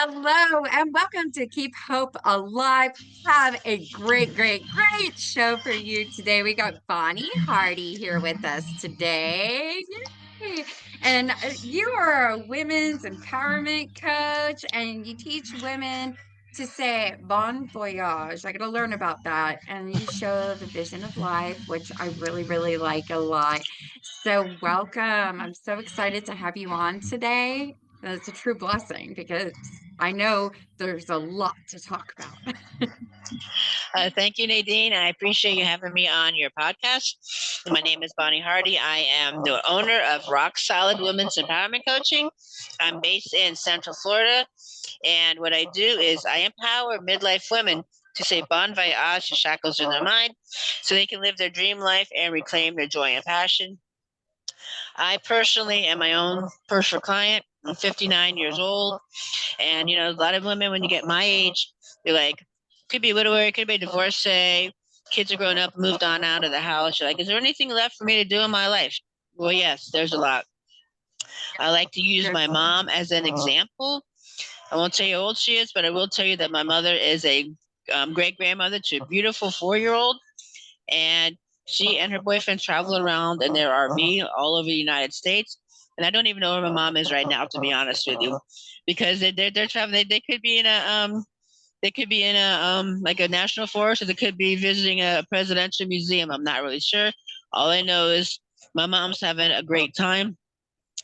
Hello and welcome to Keep Hope Alive. Have a great show for you today. We got Bonnie Hardie here with us today. Yay. And you are a women's empowerment coach and you teach women to say bon voyage. I got to learn about that. And you show the vision of life, which I really like a lot. So welcome. I'm so excited to have you on today. And it's a true blessing because I know there's a lot to talk about. Thank you, Nadine. I appreciate you having me on your podcast. My name is Bonnie Hardie. I am the owner of Rock Solid Women's Empowerment Coaching. I'm based in Central Florida. And what I do is I empower midlife women to say bon voyage to shackles in their mind so they can live their dream life and reclaim their joy and passion. I personally am my own personal client. I'm 59 years old. And, a lot of women, when you get my age, they're like, could be a widower, could be a divorcee, kids are grown up, moved on out of the house. You're like, is there anything left for me to do in my life? Well, yes, there's a lot. I like to use my mom as an example. I won't tell you how old she is, but I will tell you that my mother is a great grandmother to a beautiful 4 year old. And she and her boyfriend travel around in their RV all over the United States. And I don't even know where my mom is right now, to be honest with you, because they're traveling. They could be in a like a national forest, or they could be visiting a presidential museum. I'm not really sure. All I know is my mom's having a great time.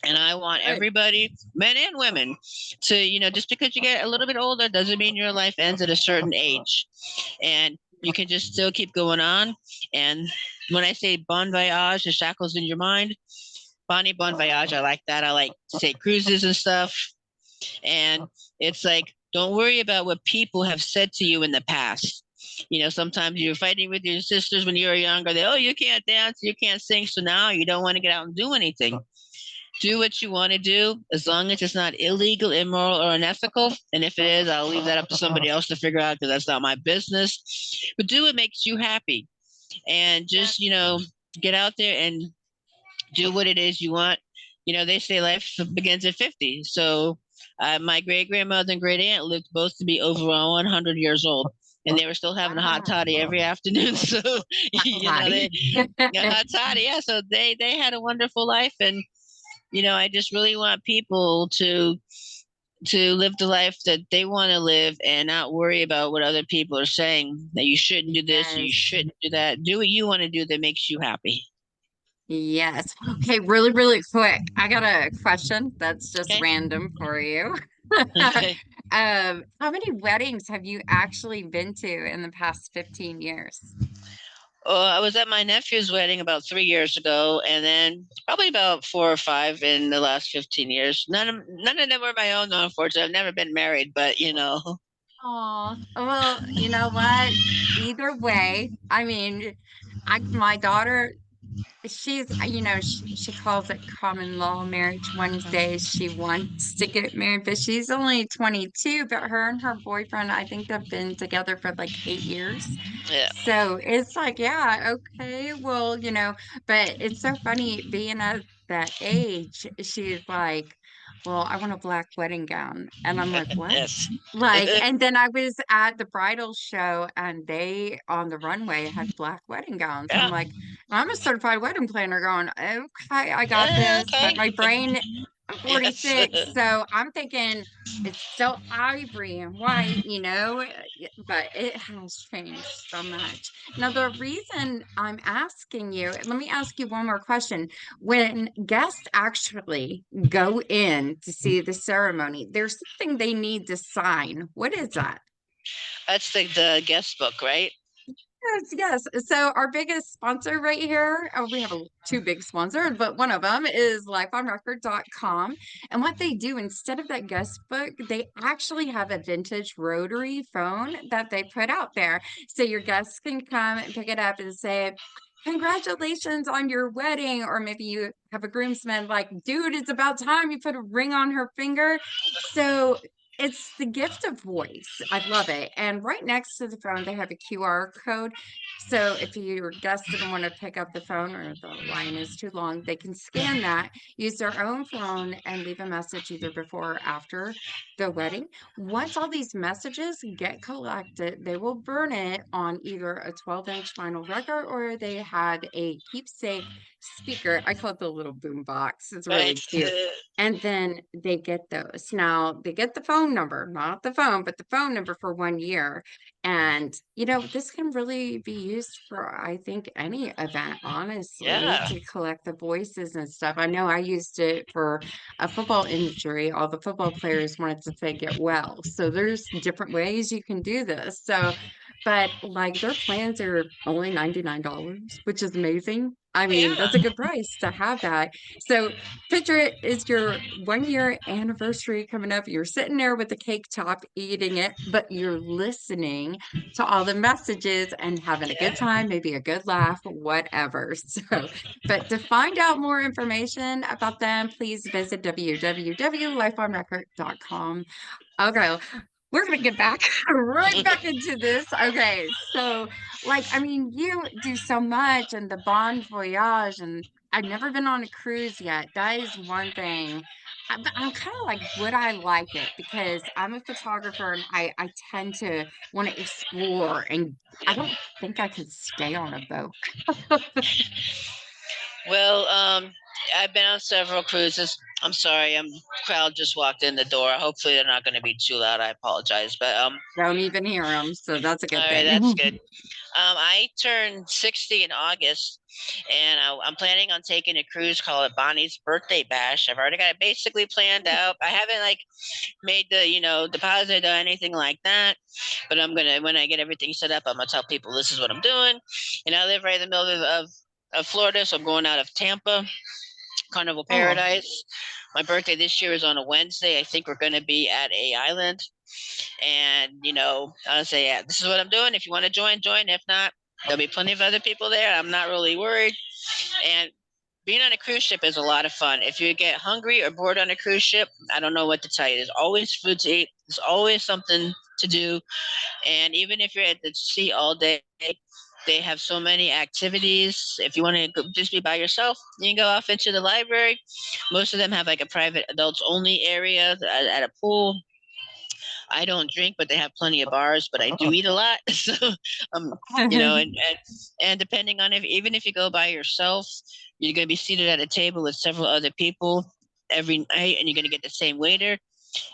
And I want Good. everybody, men and women, to, just because you get a little bit older doesn't mean your life ends at a certain age. And you can just still keep going on. And when I say bon voyage, the shackles in your mind, Bonnie bon voyage, I like that. I like to say cruises and stuff. And it's like, don't worry about what people have said to you in the past. Sometimes you're fighting with your sisters when you were younger. Oh, you can't dance, you can't sing. So now you don't want to get out and do anything. Do what you want to do as long as it's not illegal, immoral, or unethical. And if it is, I'll leave that up to somebody else to figure out because that's not my business. But do what makes you happy and just, get out there and do what it is you want. They say life begins at 50. So my great grandmother and great aunt lived both to be over 100 years old. And they were still having a hot toddy every afternoon. So, they a hot toddy. Yeah. So they had a wonderful life. And, I just really want people to live the life that they want to live and not worry about what other people are saying, that you shouldn't do this, you Yes. shouldn't do that. Do what you want to do that makes you happy. Yes. Okay, really quick. I got a question that's just Okay. random for you. Okay. How many weddings have you actually been to in the past 15 years? I was at my nephew's wedding about 3 years ago, and then probably about four or five in the last 15 years. None of them were my own, though, unfortunately. I've never been married, but Oh, well, you know what? Either way, I mean, my daughter, she calls it common law marriage. One day she wants to get married, but she's only 22. But her and her boyfriend, I think they've been together for like 8 years. yeah. So it's like, yeah, okay, well, but it's so funny being at that age. She's like, well, I want a black wedding gown. And I'm like, what? Yes. Like, and then I was at the bridal show and they on the runway had black wedding gowns. I'm Yeah. like, I'm a certified wedding planner going, okay, I got this. But Okay. my brain, I'm Yes. 46. So I'm thinking it's still ivory and white, but it has changed so much. Now, the reason I'm asking you, let me ask you one more question. When guests actually go in to see the ceremony, there's something they need to sign. What is that? That's the guest book, right? Yes. So our biggest sponsor right here, we have two big sponsors, but one of them is lifeonrecord.com. And what they do instead of that guest book, they actually have a vintage rotary phone that they put out there. So your guests can come and pick it up and say, congratulations on your wedding. Or maybe you have a groomsman like, dude, it's about time you put a ring on her finger. So It's the gift of voice. I love it. And right next to the phone, they have a QR code. So if your guest didn't want to pick up the phone or the line is too long, they can scan that, use their own phone, and leave a message either before or after the wedding. Once all these messages get collected, they will burn it on either a 12-inch vinyl record or they had a keepsake speaker. I call it the little boom box. It's really Right. cute, and then they get those. Now they get the phone number, not the phone, but the phone number for 1 year. And, this can really be used for, I think, any event, honestly, Yeah. to collect the voices and stuff. I know I used it for a football injury. All the football players wanted to say get well. So there's different ways you can do this. So, but like their plans are only $99, which is amazing. I Oh, mean, that's a yeah. good price to have that. So picture it is your 1 year anniversary coming up. You're sitting there with the cake top eating it, but you're listening to all the messages and having a good Yeah. time, maybe a good laugh, whatever. So, but to find out more information about them, please visit www.lifeonrecord.com. Okay, we're gonna get back right back into this. Okay, so I mean, you do so much and the Bon Voyage, and I've never been on a cruise yet. That is one thing. But I'm kind of like, would I like it? Because I'm a photographer and I tend to want to explore, and I don't think I could stay on a boat. Well, I've been on several cruises. I'm sorry, crowd just walked in the door. Hopefully, they're not going to be too loud. I apologize, but Don't even hear them, so that's a good all right, that's thing. good. I turned 60 in August, and I'm planning on taking a cruise called Bonnie's Birthday Bash. I've already got it basically planned out. I haven't like made the deposit or anything like that, but I'm gonna when I get everything set up, I'm gonna tell people this is what I'm doing. And I live right in the middle of Florida, so I'm going out of Tampa, Carnival Oh, Paradise. My birthday this year is on a Wednesday. I think we're going to be at a island, and I'll say, yeah, this is what I'm doing. If you want to join, join. If not, there'll be plenty of other people there. I'm not really worried. And being on a cruise ship is a lot of fun. If you get hungry or bored on a cruise ship, I don't know what to tell you. There's always food to eat. There's always something to do. And even if you're at the sea all day, they have so many activities. If you want to just be by yourself, you can go off into the library. Most of them have like a private adults only area at a pool. I don't drink, but they have plenty of bars. But I do eat a lot, so and depending on if even if you go by yourself, you're going to be seated at a table with several other people every night, and you're going to get the same waiter.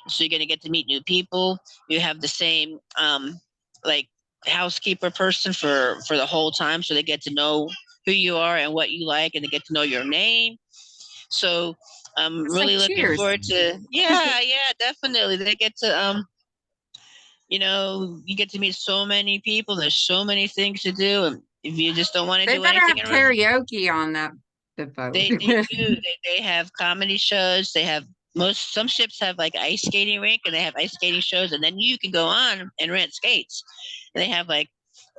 So you're going to get to meet new people. You have the same like housekeeper person for the whole time, so they get to know who you are and what you like, and they get to know your name. So I'm it's like really looking cheers. forward to. Yeah, definitely. They get to you get to meet so many people. There's so many things to do, and if you just don't want to They do better anything, have karaoke on the boat. they do. They have comedy shows. They have some ships have like ice skating rink, and they have ice skating shows, and then you can go on and rent skates. And they have like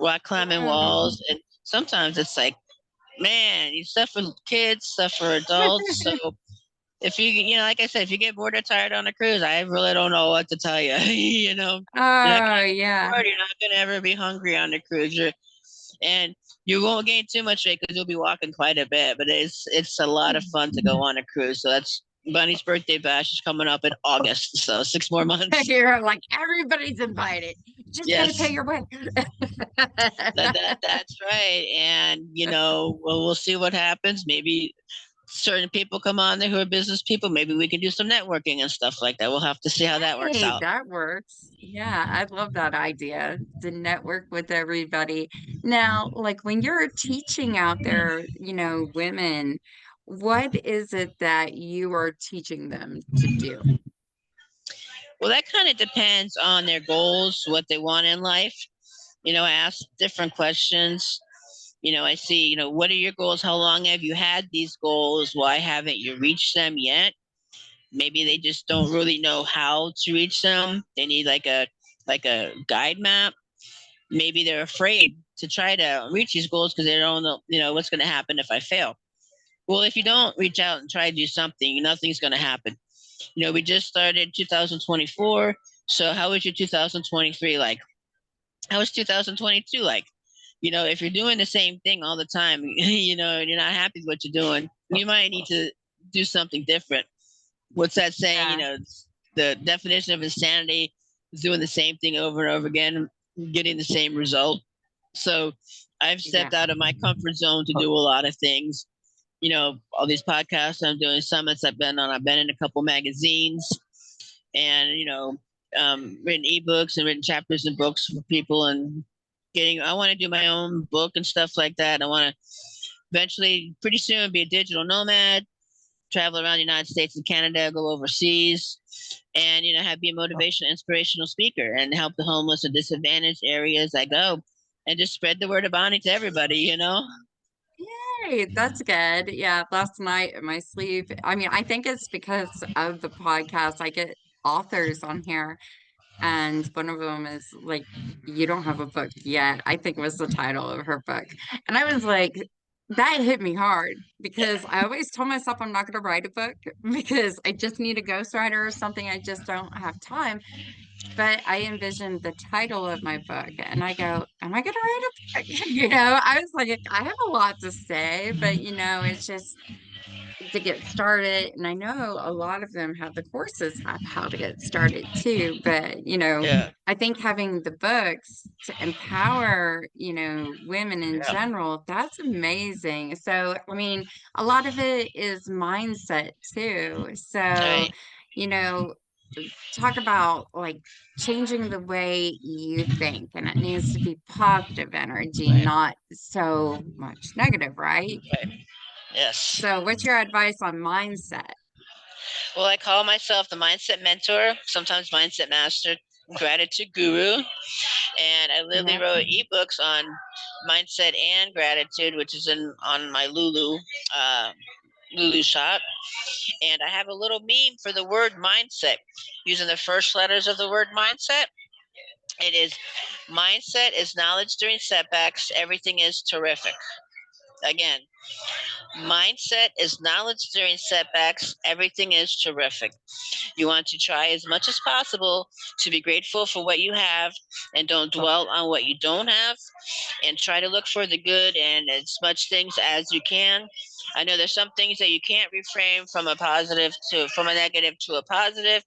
rock climbing Wow. walls, and sometimes it's like, man, you stuff for kids, stuff for adults. So if like I said, if you get bored or tired on a cruise, I really don't know what to tell you. You're not Oh, gonna get yeah. bored. You're not gonna ever be hungry on the cruise. And you won't gain too much weight because you'll be walking quite a bit. But it's a lot of fun to go on a cruise. So that's Bunny's birthday bash is coming up in August, so 6 more months. You're like, everybody's invited. You just got to pay Yes, your way. that's right. And we'll see what happens. Maybe certain people come on there who are business people. Maybe we can do some networking and stuff like that. We'll have to see how that works Hey, out. that works. Yeah, I love that idea to network with everybody. Now, like when you're teaching out there, women, what is it that you are teaching them to do? Well, that kind of depends on their goals, what they want in life. I ask different questions. I see, what are your goals? How long have you had these goals? Why haven't you reached them yet? Maybe they just don't really know how to reach them. They need like a guide map. Maybe they're afraid to try to reach these goals because they don't know, what's going to happen if I fail. Well, if you don't reach out and try to do something, nothing's going to happen. We just started 2024. So how was your 2023 like? How was 2022 like? If you're doing the same thing all the time, and you're not happy with what you're doing, you might need to do something different. What's that saying? Yeah, The definition of insanity is doing the same thing over and over again, getting the same result. So I've yeah, stepped out of my comfort zone to do a lot of things. All these podcasts I'm doing, summits I've been on. I've been in a couple magazines, and written ebooks and written chapters and books for people, and getting. I want to do my own book and stuff like that. I want to eventually, pretty soon, be a digital nomad, travel around the United States and Canada, go overseas, and have be a motivational, inspirational speaker and help the homeless and disadvantaged areas I go, and just spread the word of Bonnie to everybody. Yay, that's good. Yeah, last night in my sleep. I mean, I think it's because of the podcast. I get authors on here, and one of them is like, "You don't have a book yet," I think was the title of her book. And I was like, that hit me hard because I always told myself I'm not going to write a book because I just need a ghostwriter or something. I just don't have time. But I envisioned the title of my book and I go, am I going to write a book? I was like, I have a lot to say, but it's just to get started. And I know a lot of them have the courses have how to get started too. But, Yeah, I think having the books to empower, women in yeah, general, that's amazing. So, I mean, a lot of it is mindset too. So, right, you know, talk about like changing the way you think, and it needs to be positive energy, right, not so much negative, right? right. Yes. So, what's your advice on mindset? Well, I call myself the mindset mentor, sometimes mindset master, gratitude guru, and I literally Yeah. wrote ebooks on mindset and gratitude, which is in on my Lulu shop. And I have a little meme for the word mindset, using the first letters of the word mindset. It is mindset is knowledge during setbacks. Everything is terrific. Again, mindset is knowledge during setbacks. Everything is terrific. You want to try as much as possible to be grateful for what you have and don't dwell on what you don't have, and try to look for the good in as much things as you can. I know there's some things that you can't reframe from a negative to a positive.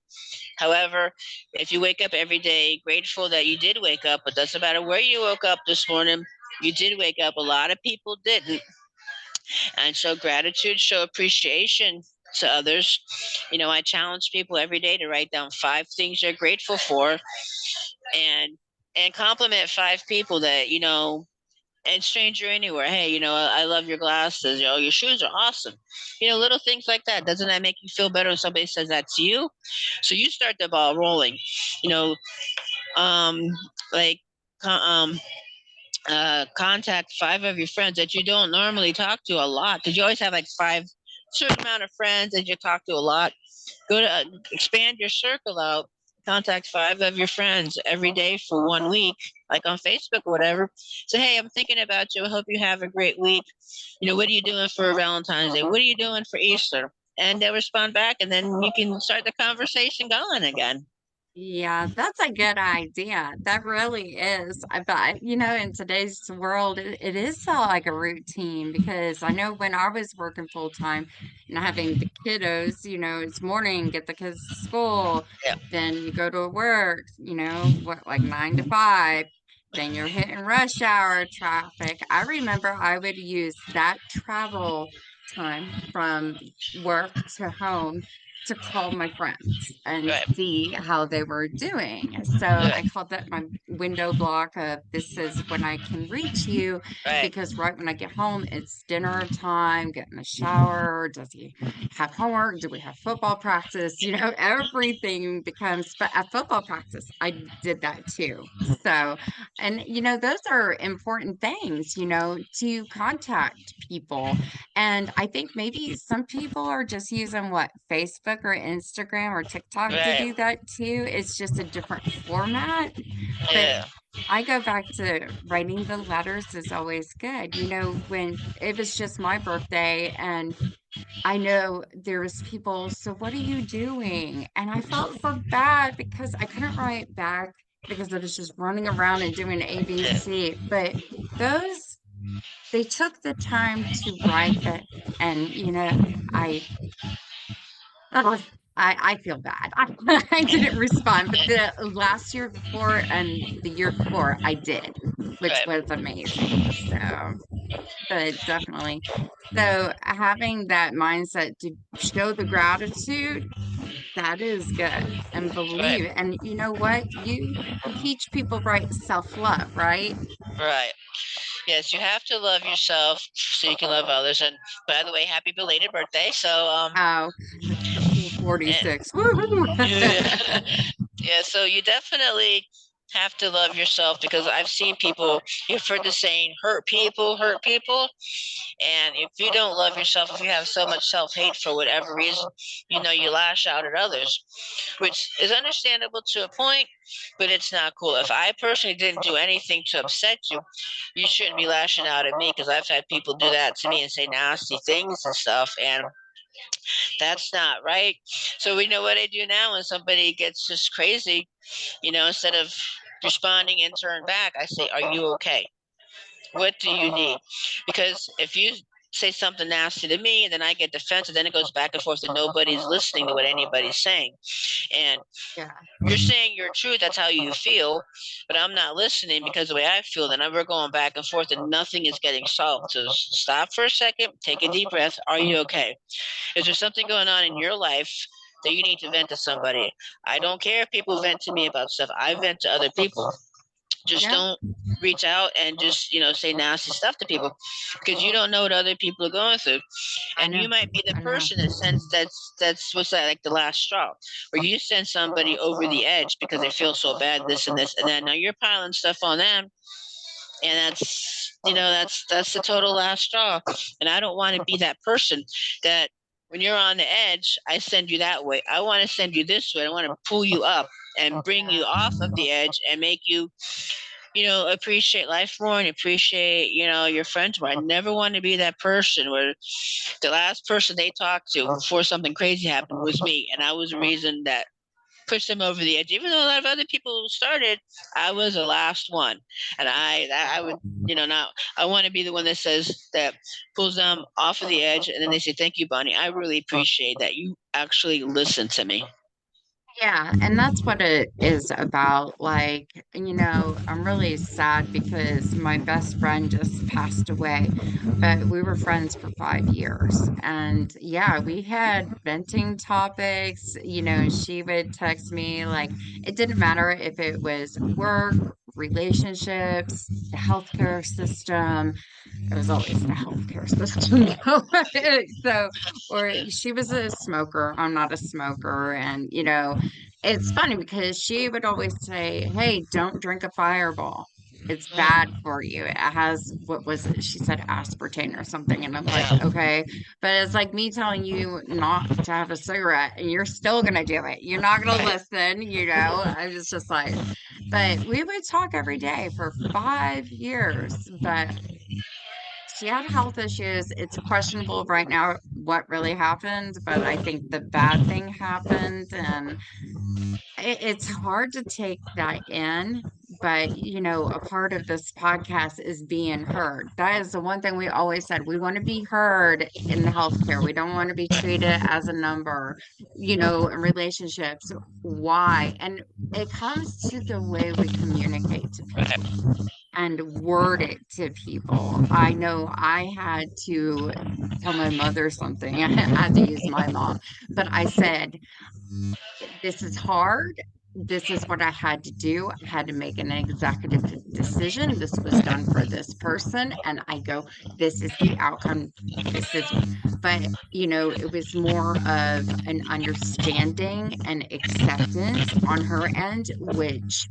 However, if you wake up every day grateful that you did wake up, it doesn't matter where you woke up this morning, you did wake up. A lot of people didn't. And show gratitude, show appreciation to others. I challenge people every day to write down 5 things they're grateful for, and compliment 5 people that and stranger anywhere. Hey, I love your glasses. Your shoes are awesome. Little things like that. Doesn't that make you feel better when somebody says that to you? So you start the ball rolling. You know, um, like um, contact 5 of your friends that you don't normally talk to a lot, because you always have like certain amount of friends that you talk to a lot. Go to expand your circle out. Contact 5 of your friends every day for 1 week, like on Facebook or whatever. Say, hey, I'm thinking about you. I hope you have a great week. What are you doing for Valentine's Day? What are you doing for Easter? And they'll respond back, and then you can start the conversation going again. Yeah, that's a good idea. That really is. But in today's world, it is like a routine because I know when I was working full time and having the kiddos, it's morning, get the kids to school, Yeah, then you go to work, what, like 9 to 5, then you're hitting rush hour traffic. I remember I would use that travel time from work to home to call my friends and right, see how they were doing. So I right, called that my window block of this is when I can reach you right, because right when I get home, it's dinner time, get in the shower. Does he have homework? Do we have football practice? Everything becomes, but at football practice, I did that too. So, and those are important things, to contact people, and I think maybe some people are just using what, Facebook or Instagram or TikTok to right. do that too. It's just a different format. But Yeah, I go back to writing the letters is always good. When it was just my birthday and I know there was people, so what are you doing? And I felt so bad because I couldn't write back because I was just running around and doing Yeah, ABC. But those, they took the time to write that. And, I, oh, I feel bad. I didn't respond, but the last year before and the year before I did, which right, was amazing. So, but definitely. So having that mindset to show the gratitude, that is good. And right, believe. And you know what? You teach people right self-love, right? right. Yes, you have to love yourself so you can love others. And by the way, happy belated birthday. Oh, 46. Woohoo! Yeah, yeah, so you definitely have to love yourself because I've seen people, you've heard the saying, hurt people. And if you don't love yourself, if you have so much self hate for whatever reason, you lash out at others, which is understandable to a point, but it's not cool. If I personally didn't do anything to upset you, you shouldn't be lashing out at me because I've had people do that to me and say nasty things and stuff. And that's not right. So we know what I do now when somebody gets just crazy, instead of responding in turn back, I say, "Are you okay? What do you need?" Because if you say something nasty to me and then I get defensive, then it goes back and forth and nobody's listening to what anybody's saying. And Yeah, you're saying your truth, that's how you feel, but I'm not listening because the way I feel, then we're going back and forth and nothing is getting solved. So stop for a second, take a deep breath. Are you okay? Is there something going on in your life that you need to vent to somebody? I don't care if people vent to me about stuff. I vent to other people. Just yeah, don't reach out and just say nasty stuff to people because you don't know what other people are going through, I and know. you might be the I know. person that sends that's what's that, like the last straw, where you send somebody over the edge because they feel so bad, this and this, and then now you're piling stuff on them, and that's the total last straw. And I don't want to be that person that when you're on the edge, I send you that way. I want to send you this way. I want to pull you up and bring you Yeah. off of the edge and make you appreciate life more and appreciate, your friends more. I never want to be that person where the last person they talked to before something crazy happened was me. And I was the reason that pushed them over the edge. Even though a lot of other people started, I was the last one. And I would, not, I want to be the one that says, that pulls them off of the edge. And then they say, "Thank you, Bonnie. I really appreciate that. You actually listen to me." Yeah, and that's what it is about. Like, I'm really sad because my best friend just passed away, but we were friends for 5 years. And yeah, we had venting topics, and she would text me like it didn't matter if it was work, relationships, the healthcare system. It was always the healthcare system. So, or she was a smoker. I'm not a smoker. And, it's funny because she would always say, "Hey, don't drink a fireball. It's bad Mm, for you. It has, what was it? She said aspartame or something." And I'm like, yeah. okay. But it's like me telling you not to have a cigarette and you're still going to do it. You're not going to Right. listen, I was just like, but we would talk every day for 5 years. But she had health issues. It's questionable right now what really happened, but I think the bad thing happened. And it's hard to take that in, but a part of this podcast is being heard. That is the one thing we always said. We want to be heard in healthcare. We don't want to be treated as a number, in relationships. Why? And it comes to the way we communicate to people Right. and word it to people. I know I had to tell my mother something. I had to use my mom, but I said, "This is hard. This is what I had to do. I had to make an executive decision. This was done for this person." And I go, "This is the outcome. This is," but, it was more of an understanding and acceptance on her end, which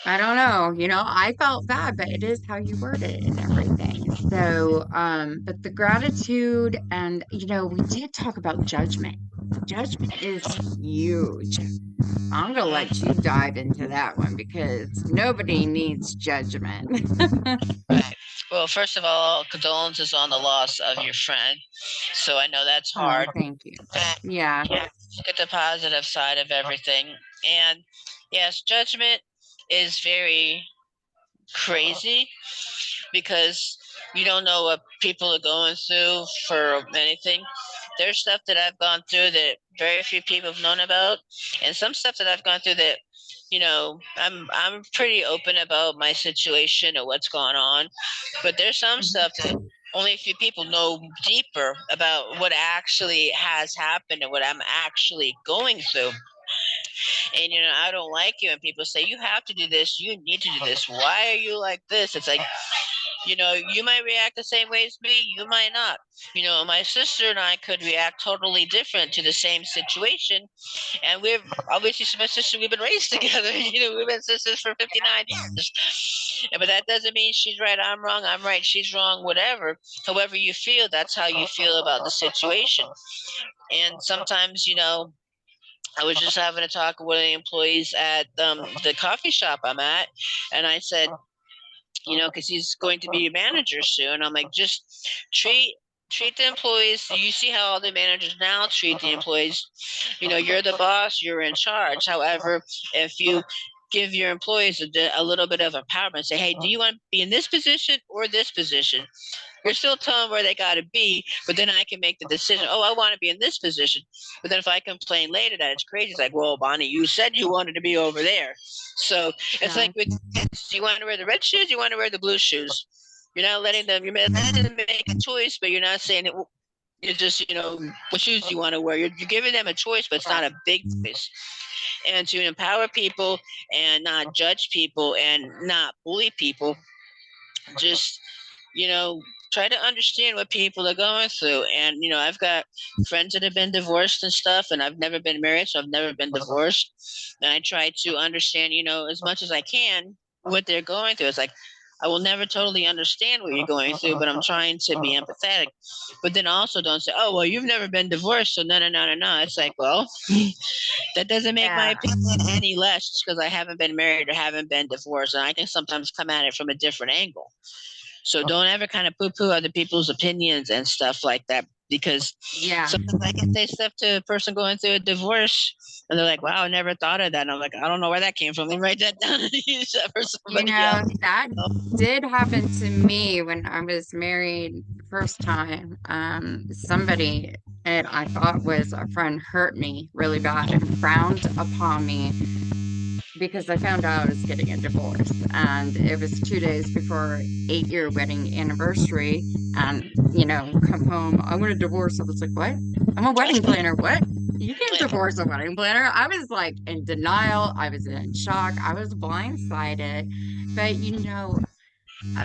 I don't know, I felt bad, but it is how you word it and everything. So, but the gratitude and, we did talk about judgment. Judgment is huge. I'm gonna let you dive into that one because nobody needs judgment. Right. Well, first of all, condolences on the loss of your friend. So I know that's Oh, hard. thank you. Yeah. Yeah, look at the positive side of everything. And yes, judgment is very crazy because you don't know what people are going through for anything. There's stuff that I've gone through that very few people have known about, and some stuff that I've gone through that, I'm pretty open about my situation or what's going on. But there's some Mhm. stuff that only a few people know deeper about what actually has happened and what I'm actually going through. And I don't like you, and people say you have to do this, you need to do this. Why are you like this? It's like, you might react the same way as me, you might not. My sister and I could react totally different to the same situation. And we're obviously, my sister, we've been raised together. We've been sisters for 59 years. But that doesn't mean she's right, I'm wrong, I'm right, she's wrong, whatever. However you feel, that's how you feel about the situation. And sometimes, I was just having a talk with one of the employees at the coffee shop I'm at, and I said, because he's going to be a manager soon. I'm like, just treat the employees. You see how all the managers now treat the employees. You're the boss, you're in charge. However, if you give your employees a little bit of empowerment, say, hey, do you want to be in this position or this position? You're still telling where they got to be, but then I can make the decision. Oh, I want to be in this position. But then if I complain later that it's crazy, it's like, well, Bonnie, you said you wanted to be over there. So it's Yeah. like with kids, you want to wear the red shoes, you want to wear the blue shoes. You're not letting them. You're letting them make a choice, but you're not saying it. You're just, what shoes you want to wear. You're giving them a choice, but it's not a big choice. And to empower people and not judge people and not bully people, just you know try to understand what people are going through. And I've got friends that have been divorced and stuff, and I've never been married, so I've never been divorced. And I try to understand, as much as I can, what they're going through. It's like, I will never totally understand what you're going through, but I'm trying to be empathetic. But then also don't say, oh, well, you've never been divorced, so no, no, no, no, no. It's like, well, that doesn't make my Yeah. opinion any less just because I haven't been married or haven't been divorced. And I can sometimes come at it from a different angle. So don't ever kind of poo poo other people's opinions and stuff like that, because Yeah. sometimes I can say stuff to a person going through a divorce and they're like, wow, I never thought of that. And I'm like, I don't know where that came from. Let me write that down and use that for somebody else. That did happen to me when I was married the first time. Somebody that I thought was a friend hurt me really bad and frowned upon me because I found out I was getting a divorce. And it was 2 days before our 8-year wedding anniversary. And, come home, I want a divorce. I was like, what? I'm a wedding planner. What? You can't divorce a wedding planner. I was like in denial. I was in shock. I was blindsided. But,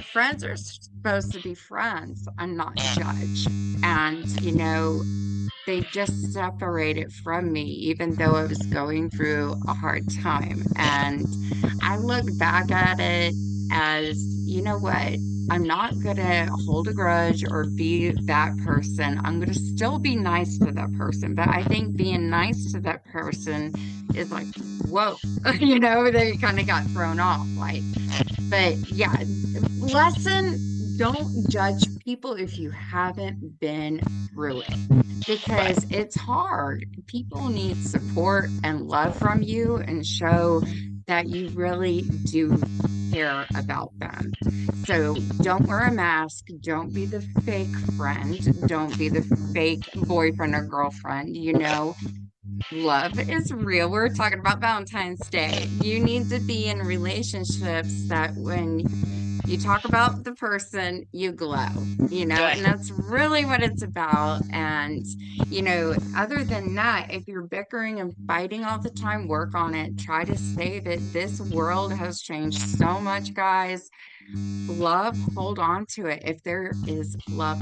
friends are supposed to be friends and not judge. And, they just separated from me, even though I was going through a hard time. And I look back at it as, you know what? I'm not going to hold a grudge or be that person. I'm going to still be nice to that person. But I think being nice to that person is like, whoa, they kind of got thrown off. But yeah, lesson, don't judge people if you haven't been through it Right. because it's hard. People need support and love from you and show that you really do care about them. So don't wear a mask. Don't be the fake friend. Don't be the fake boyfriend or girlfriend. Love is real. We're talking about Valentine's Day. You need to be in relationships that when you talk about the person, you glow, Right. and that's really what it's about. And, other than that, if you're bickering and fighting all the time, work on it. Try to save it. This world has changed so much, guys. Love, hold on to it. If there is love,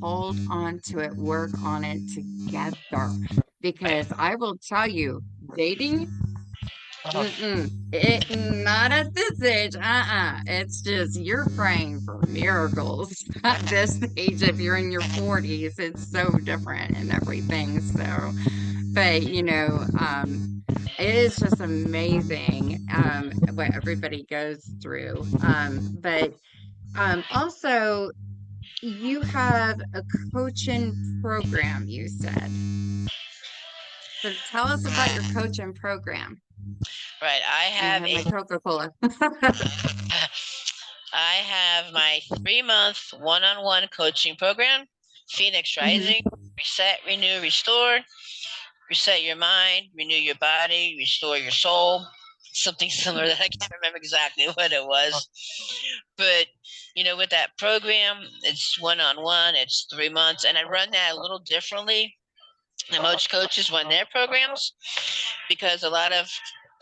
hold on to it. Work on it together. Because I will tell you, dating, not at this age. It's just you're praying for miracles at this age. If you're in your 40s, it's so different and everything. So, but it is just amazing what everybody goes through. But Also, you have a coaching program, you said. So tell us about your coaching program. Right. I And I have have my a Coca-Cola. I have my 3-month one-on-one coaching program, Phoenix Hmm. Rising, reset, renew, restore, reset your mind, renew your body, restore your soul. Something similar that I can't remember exactly what it was. But, with that program, it's one-on-one, it's 3 months, and I run that a little differently than most coaches run their programs because a lot of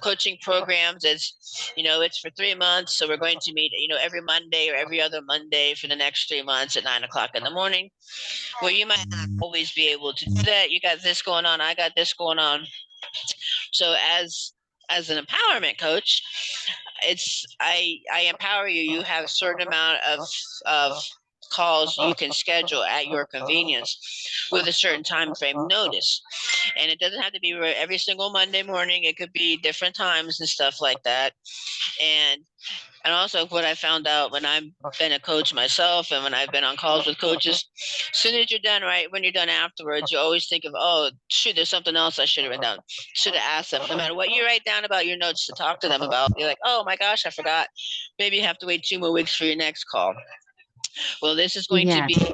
coaching programs is, it's for 3 months. So we're going to meet, every Monday or every other Monday for the next 3 months at 9 o'clock in the morning. Well, you might not always be able to do that. You got this going on. I got this going on. So as an empowerment coach, I empower you. You have a certain amount of calls you can schedule at your convenience with a certain time frame notice. And it doesn't have to be every single Monday morning. It could be different times and stuff like that. And and also what I found out when I've been a coach myself and when I've been on calls with coaches, as soon as you're done, right, when you're done afterwards, you always think of, oh, shoot, there's something else I should have written down. Should have asked them. No matter what you write down about your notes to talk to them about, you're like, oh my gosh, I forgot. Maybe you have to wait 2 more weeks for your next call. Well, this is going to be, Yes.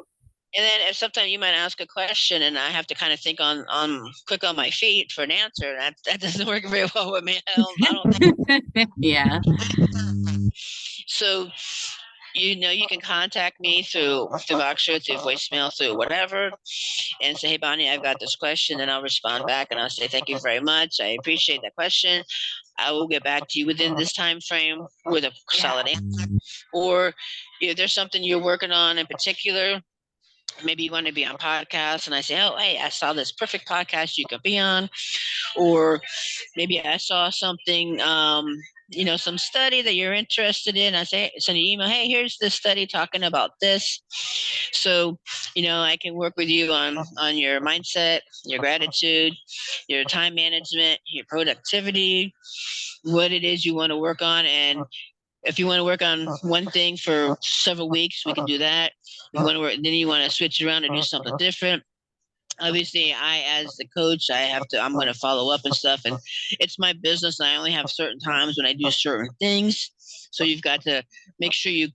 and then if sometimes you might ask a question and I have to kind of think on quick on my feet for an answer. That doesn't work very well with me. I don't Yeah. so you can contact me through Voxer, through voicemail, through whatever, and say, hey Bonnie, I've got this question, and I'll respond back and I'll say thank you very much. I appreciate that question. I will get back to you within this time frame with a Yeah. solid answer. Or if there's something you're working on in particular, maybe you want to be on podcast and I say, oh hey, I saw this perfect podcast you could be on. Or maybe I saw something, some study that you're interested in. I say, send you an email, hey, here's this study talking about this. So, I can work with you on your mindset, your gratitude, your time management, your productivity, what it is you want to work on. And if you want to work on one thing for several weeks, we can do that. If you want to work, then you want to switch around and do something different. Obviously, I as the coach, I'm going to follow up and stuff, and it's my business, and I only have certain times when I do certain things. So you've got to make sure you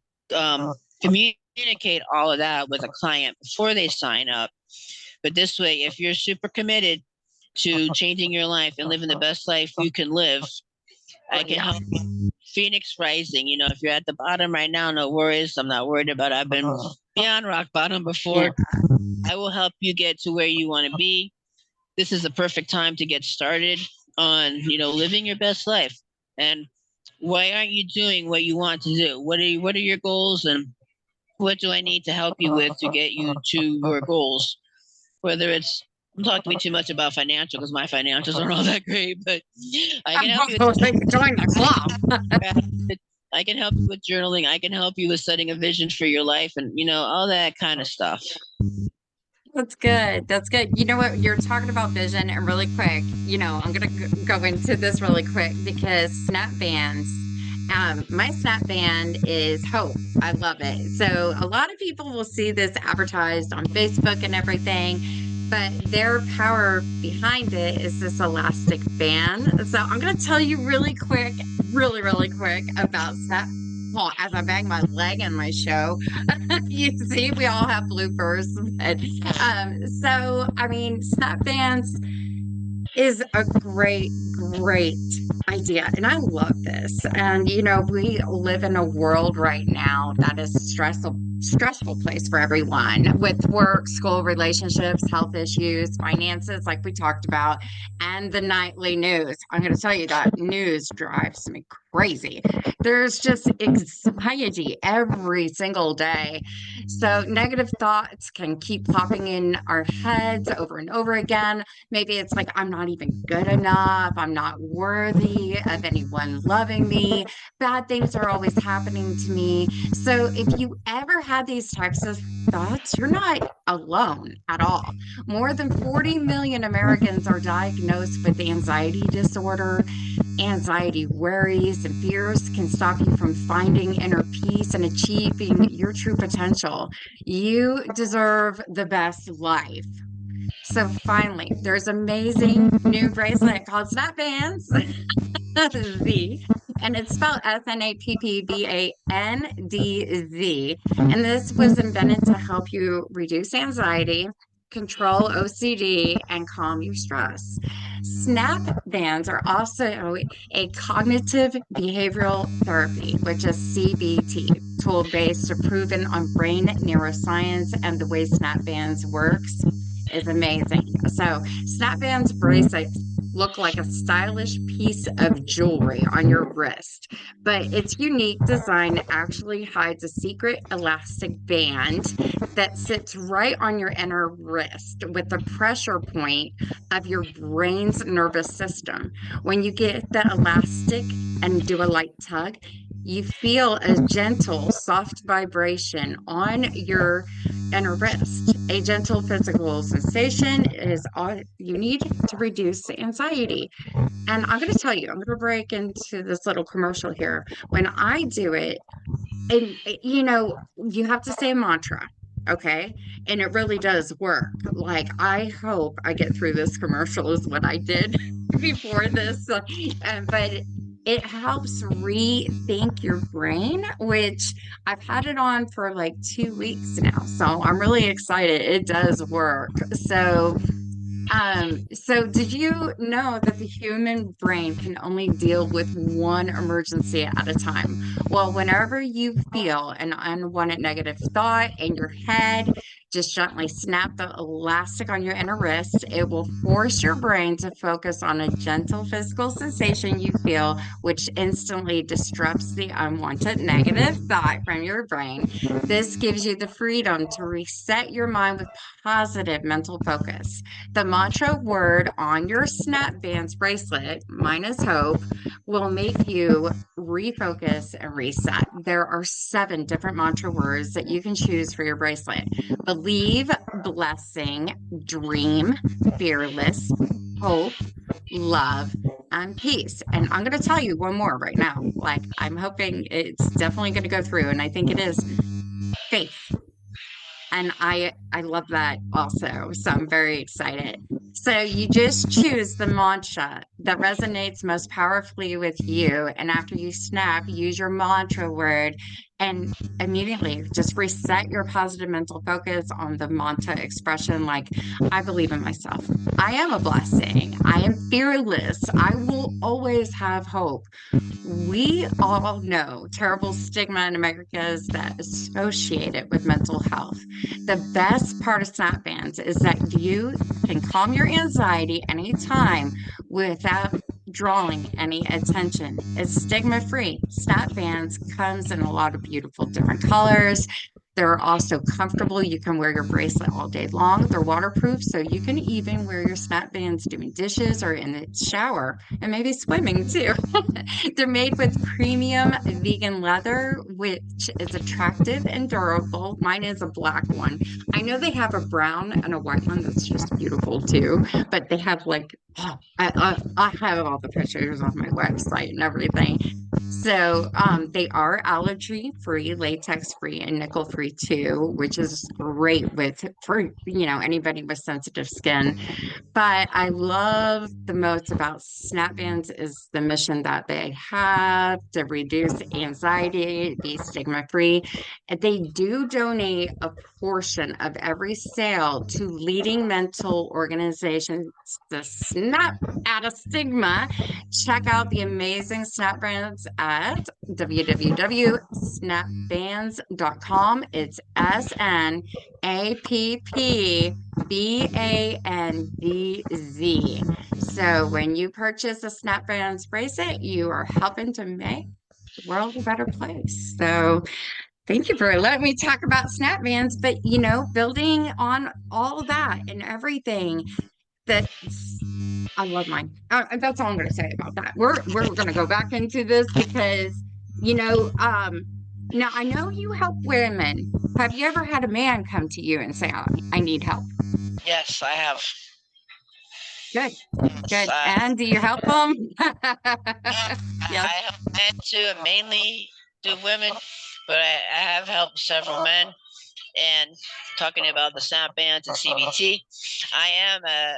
communicate all of that with a client before they sign up. But this way, if you're super committed to changing your life and living the best life you can live, I can Yeah. help you. Phoenix Rising, if you're at the bottom right now, no worries. I'm not worried about it. I've been beyond rock bottom Yeah. before. I will help you get to where you want to be. This is the perfect time to get started on, living your best life. And why aren't you doing what you want to do? What are your goals, and what do I need to help you with to get you to your goals? Whether it's, I'm talking to me too much about financial because my financials aren't all that great, but I can help you So with they could join the club. I can help you with journaling. I can help you with setting a vision for your life and, all that kind of stuff. That's good. That's good. You know what? You're talking about vision, and really quick, I'm gonna go into this really quick because snap bands. My snap band is hope. I love it. So a lot of people will see this advertised on Facebook and everything, but their power behind it is this elastic band. So I'm gonna tell you really quick, really, really quick about snap. Well, as I bang my leg in my show, you see, we all have bloopers. But, so I mean, snap bands is a great, great idea. And I love this. And we live in a world right now that is stressful place for everyone with work, school, relationships, health issues, finances, like we talked about, and the nightly news. I'm going to tell you that news drives me crazy. There's just anxiety every single day. So negative thoughts can keep popping in our heads over and over again. Maybe it's like, I'm not even good enough. I'm not worthy of anyone loving me. Bad things are always happening to me. So if you ever had these types of thoughts, you're not alone at all. More than 40 million Americans are diagnosed with anxiety disorder. Anxiety, worries, and fears can stop you from finding inner peace and achieving your true potential. You deserve the best life. So finally, there's amazing new bracelet called Snap Bands. Z, and it's spelled SNAPPBANDZ. And this was invented to help you reduce anxiety, control OCD, and calm your stress. Snap bands are also a cognitive behavioral therapy, which is CBT, tool based, proven on brain neuroscience, and the way Snap bands works is amazing. So, Snap bands bracelets look like a stylish piece of jewelry on your wrist, but its unique design actually hides a secret elastic band that sits right on your inner wrist with the pressure point of your brain's nervous system. When you get the elastic and do a light tug, you feel a gentle, soft vibration on your inner wrist. A gentle physical sensation is all you need to reduce anxiety. And I'm going to tell you, I'm going to break into this little commercial here. When I do it, and you have to say a mantra, okay? And it really does work. Like, I hope I get through this commercial, is what I did before this. But it helps rethink your brain, which I've had it on for like 2 weeks now. So I'm really excited. It does work. So did you know that the human brain can only deal with one emergency at a time? Well, whenever you feel an unwanted negative thought in your head, just gently snap the elastic on your inner wrist. It will force your brain to focus on a gentle physical sensation you feel, which instantly disrupts the unwanted negative thought from your brain. This gives you the freedom to reset your mind with positive mental focus. The mantra word on your Snap Bands bracelet, mine is hope, will make you refocus and reset. There are 7 different mantra words that you can choose for your bracelet: believe, blessing, dream, fearless, hope, love, and peace. And I'm going to tell you one more right now. Like, I'm hoping it's definitely going to go through, and I think it is: faith. And I love that also. So I'm very excited. So you just choose the mantra that resonates most powerfully with you. And after you snap, use your mantra word and immediately just reset your positive mental focus on the mantra expression like, I believe in myself. I am a blessing. I am fearless. I will always have hope. We all know terrible stigma in America is that associated with mental health. The best part of Snap Bands is that you can calm your anxiety anytime without drawing any attention. It's stigma free. Snap Bands comes in a lot of beautiful different colors. They're also comfortable. You can wear your bracelet all day long. They're waterproof, so you can even wear your Snap Bands doing dishes or in the shower and maybe swimming too. They're made with premium vegan leather, which is attractive and durable. Mine is a black one. I know they have a brown and a white one that's just beautiful too, but they have like, oh, I have all the pictures on my website and everything. So they are allergy free, latex free, and nickel free too, which is great with for anybody with sensitive skin. But I love the most about Snap Bands is the mission that they have to reduce anxiety, be stigma free. They do donate a portion of every sale to leading mental organizations to snap out of stigma. Check out the amazing Snap Bands at www.snapbands.com. It's SNAPPBANDZ. So when you purchase a Snap Bands bracelet, you are helping to make the world a better place. So thank you for letting me talk about Snap Bands. But building on all that and everything that I love mine. That's all I'm going to say about that. We're going to go back into this because you know now I know you help women. Have you ever had a man come to you and say, I need help? Yes, I have. Good. So, Good. And do you help them? Yeah. I help men too, and mainly do women, but I have helped several men. And talking about the snap bands and CBT, I am a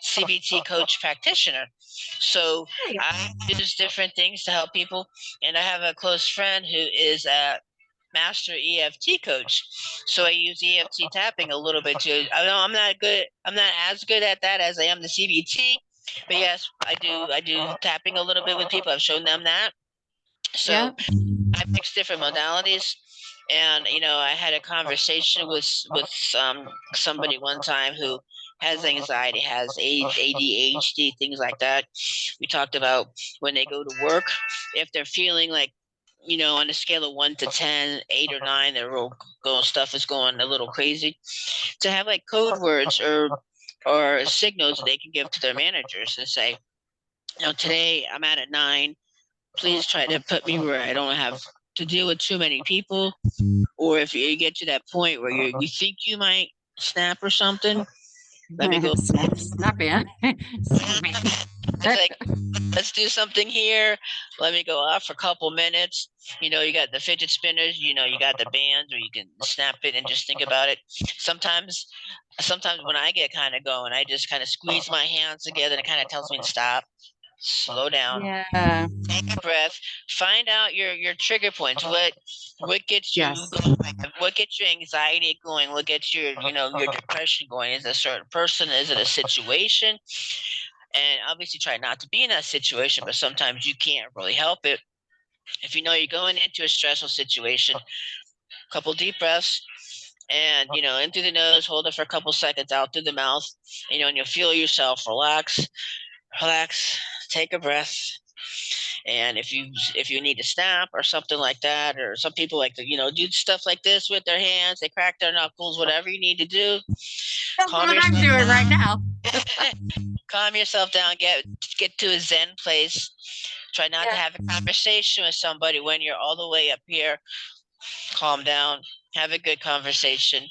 CBT coach practitioner. So Hey. I use different things to help people. And I have a close friend who is a master EFT coach. So I use EFT tapping a little bit too. I know I'm not as good at that as I am the CBT. But yes, I do tapping a little bit with people. I've shown them that. So Yeah. I mix different modalities. And I had a conversation with somebody one time who has anxiety, has ADHD, things like that. We talked about when they go to work, if they're feeling like, on a scale of 1 to 10, 8 or 9, their stuff is going a little crazy. To have like code words or signals that they can give to their managers and say, today I'm at a 9. Please try to put me where I don't have to deal with too many people. Or if you get to that point where you think you might snap or something, let me go. Snap in. Snap in. It's like, let's do something here. Let me go off for a couple minutes. You got the fidget spinners, you got the bands, or you can snap it and just think about it. Sometimes, sometimes when I get kind of going, I just kind of squeeze my hands together and it kind of tells me to stop, slow down, Yeah. take a breath, find out your trigger points. What gets you Yes. going? What gets your anxiety going? What gets your depression going? Is it a certain person? Is it a situation? And obviously try not to be in that situation, but sometimes you can't really help it. If you know you're going into a stressful situation, a couple deep breaths, and in through the nose, hold it for a couple seconds, out through the mouth, and you'll feel yourself relax, take a breath. And if you need to snap or something like that, or some people like to do stuff like this with their hands, they crack their knuckles, whatever you need to do, That's calm what I'm yourself doing right down. now. Calm yourself down, get to a zen place. Try not to Yeah. have a conversation with somebody when you're all the way up here. Calm down, have a good conversation,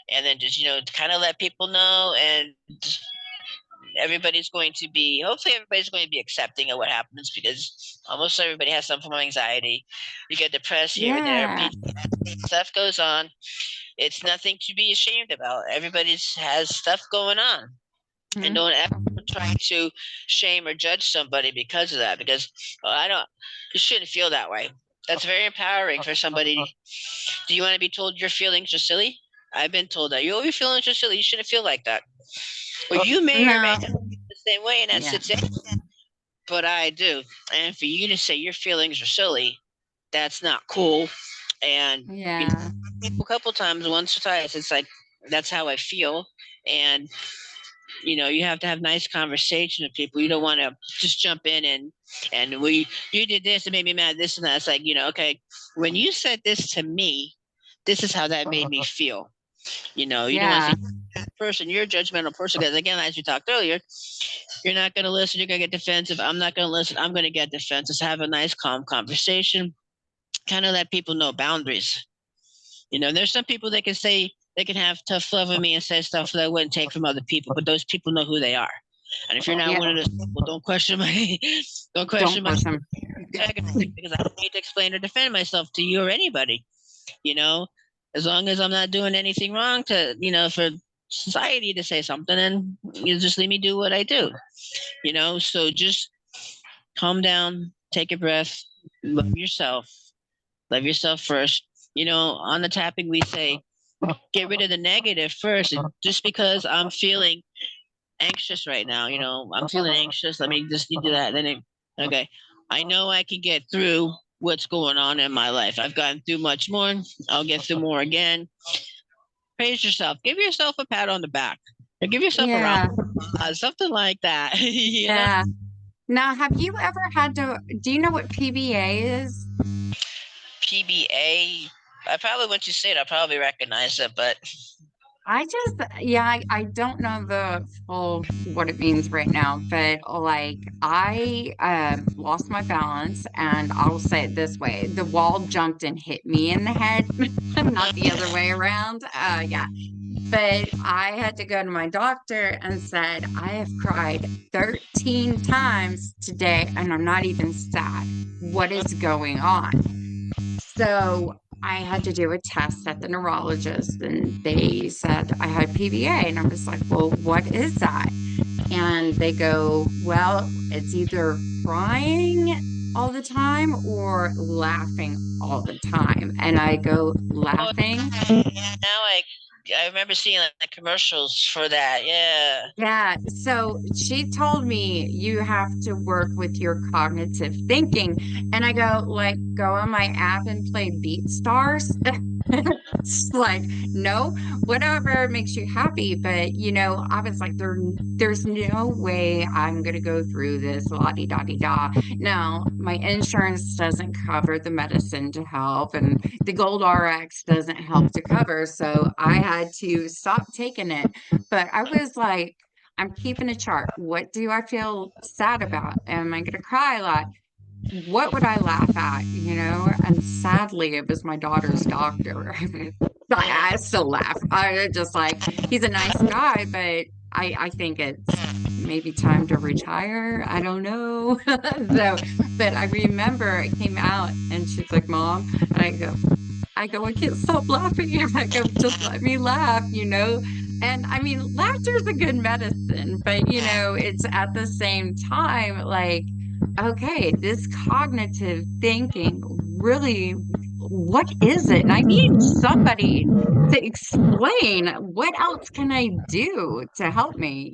and then just kind of let people know. And hopefully everybody's going to be accepting of what happens, because almost everybody has some form of anxiety. You get depressed here and there, Yeah. stuff goes on. It's nothing to be ashamed about. Everybody's has stuff going on. And Mhm. don't ever try to shame or judge somebody because of that, because I don't you shouldn't feel that way. That's very empowering for somebody. Do you want to be told your feelings are silly? I've been told that your feelings are silly, you shouldn't feel like that. Well, you may or may No. not feel the same way in that Yeah. situation, but I do. And for you to say your feelings are silly, that's not cool. And Yeah. a couple times, once or twice, it's like, that's how I feel. And you have to have nice conversation with people. You don't want to just jump in and you did this and made me mad, this and that. It's like, okay, when you said this to me, this is how that made me feel. You don't want to Yeah. say, that person, you're a judgmental person, because again, as we talked earlier, you're not going to listen, you're going to get defensive. I'm not going to listen, I'm going to get defensive. So have a nice calm conversation, kind of let people know boundaries. There's some people that can say, they can have tough love with me and say stuff that I wouldn't take from other people, but those people know who they are. And if you're not Yeah. one of those people, don't question my don't Don't question my push them. integrity, because I don't need to explain or defend myself to you or anybody. You know, as long as I'm not doing anything wrong to for society to say something, and you just leave me do what I do. So just calm down, take a breath, love yourself first. On the tapping we say, get rid of the negative first. And just because I'm feeling anxious right now, I'm feeling anxious. Let me just do that. Okay, I know I can get through what's going on in my life. I've gotten through much more. I'll get through more again. Praise yourself. Give yourself a pat on the back. Or give yourself a round, Yeah. something like that. Yeah. Now, have you ever had to, do you know what PBA is? PBA. I probably, once you say it, I probably recognize it, but I don't know the full what it means right now, but like I lost my balance, and I'll say it this way, the wall jumped and hit me in the head, not the other way around. Yeah. But I had to go to my doctor and said, I have cried 13 times today and I'm not even sad. What is going on? So I had to do a test at the neurologist and they said I had PVA. And I was like, well, what is that? And they go, well, it's either crying all the time or laughing all the time. And I go, Oh, laughing? now I remember seeing like the commercials for that. Yeah. Yeah. So she told me you have to work with your cognitive thinking. And I go, like, go on my app and play Beat Stars. It's like, no, whatever makes you happy. But I was like, there's no way I'm gonna go through this la di da di da. Now, my insurance doesn't cover the medicine to help, and the Gold RX doesn't help to cover. So I had to stop taking it. But I was like, I'm keeping a chart. What do I feel sad about? Am I gonna cry a lot? What would I laugh at, And sadly, it was my daughter's doctor. I Mm. still laugh. I just like, he's a nice guy, but I think it's maybe time to retire. I don't know. So, but I remember it came out and she's like, Mom, and I can't stop laughing. I go, just let me laugh. And I mean, laughter is a good medicine, but it's at the same time like, okay, this cognitive thinking really, what is it? And I need somebody to explain what else can I do to help me,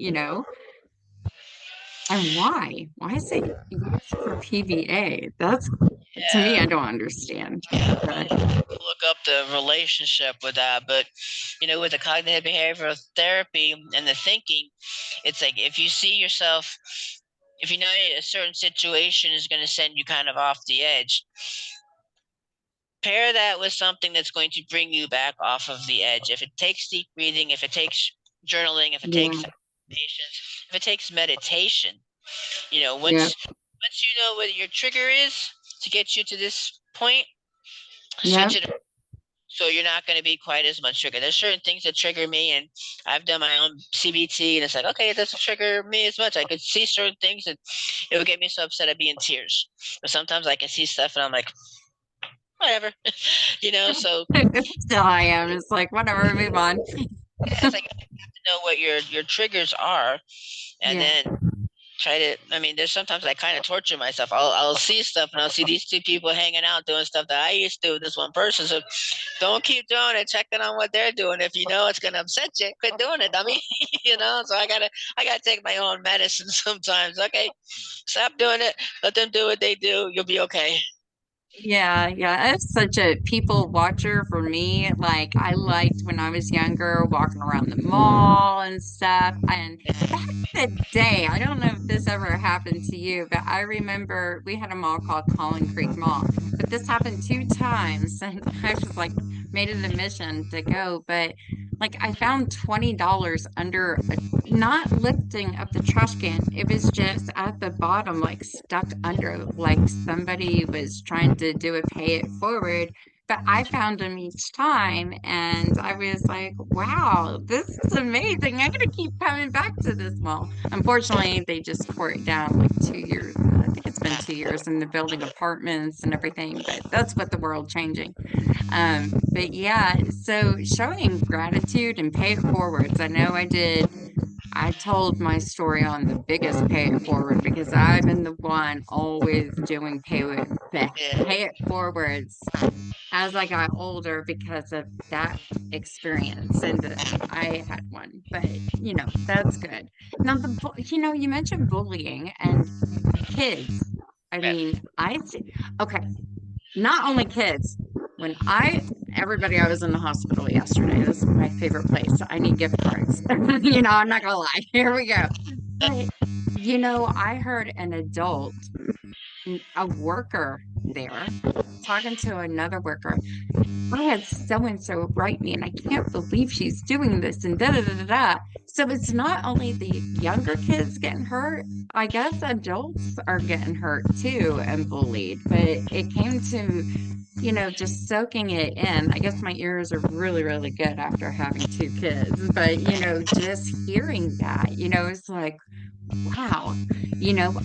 and why? Why is it used for PVA? That's to me, I Yeah. don't understand. But Look up the relationship with that, but with the cognitive behavioral therapy and the thinking, it's like if you see yourself, if you know a certain situation is going to send you kind of off the edge, pair that with something that's going to bring you back off of the edge. If it takes deep breathing, if it takes journaling, if it takes yeah, patience, if it takes meditation, yeah, once you know what your trigger is to get you to this point, yeah, switch it so you're not going to be quite as much trigger. There's certain things that trigger me, and I've done my own CBT, and it's like, okay, it doesn't trigger me as much. I could see certain things, and it would get me so upset I'd be in tears. But sometimes I can see stuff, and I'm like, whatever, So still I am. It's like, whatever, move on. yeah, it's like you have to know what your triggers are, and Yeah. then try to. I mean, there's sometimes I kind of torture myself. I'll see stuff, and I'll see these two people hanging out doing stuff that I used to do with this one person. So don't keep doing it. Checking on what they're doing. If you know it's gonna upset you, quit doing it, dummy. So I gotta take my own medicine sometimes. Okay, stop doing it. Let them do what they do. You'll be okay. Yeah, yeah, it's such a people watcher for me. Like, I liked when I was younger walking around the mall and stuff. And back in the day, I don't know if this ever happened to you, but I remember we had a mall called Collin Creek Mall. But this happened two times, and I was like, made it a mission to go. But like, I found $20 under a not lifting up the trash can. It was just at the bottom, like stuck under, like somebody was trying to do a pay it forward. But I found them each time, and I was like, wow, this is amazing. I'm gonna keep coming back to this mall. Unfortunately, they just tore it down like 2 years. I think it's been 2 years, and they're building apartments and everything, but that's what the world changing. But yeah, so showing gratitude and pay it forwards. I know I told my story on the biggest pay it forward because I've been the one always doing Yeah. pay it forwards as I got older because of that experience. And I had one, but that's good. Now, you mentioned bullying and kids. I mean, I see, okay, not only kids. When everybody, I was in the hospital yesterday. This is my favorite place. I need gift cards. I'm not gonna lie. Here we go. But, I heard an adult, a worker there, talking to another worker. I had so and so write me, and I can't believe she's doing this, and da da da da da. So it's not only the younger kids getting hurt, I guess adults are getting hurt too and bullied. But it came to just soaking it in. I guess my ears are really, really good after having two kids, but, just hearing that, it's like, wow.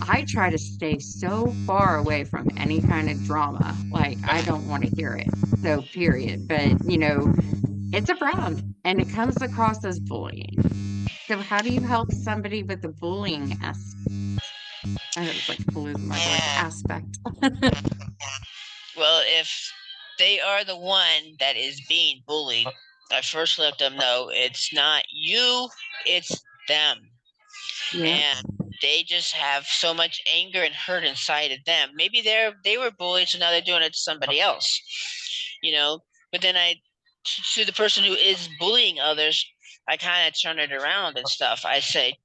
I try to stay so far away from any kind of drama. Like, I don't want to hear it. So, period. But, it's around and it comes across as bullying. So, how do you help somebody with the bullying I was like losing my voice Yeah. aspect? Well, if they are the one that is being bullied, I first let them know it's not you, it's them. Yep. And they just have so much anger and hurt inside of them. Maybe they were bullied, so now they're doing it to somebody else. You know, but then to the person who is bullying others, I kind of turn it around and stuff. I say,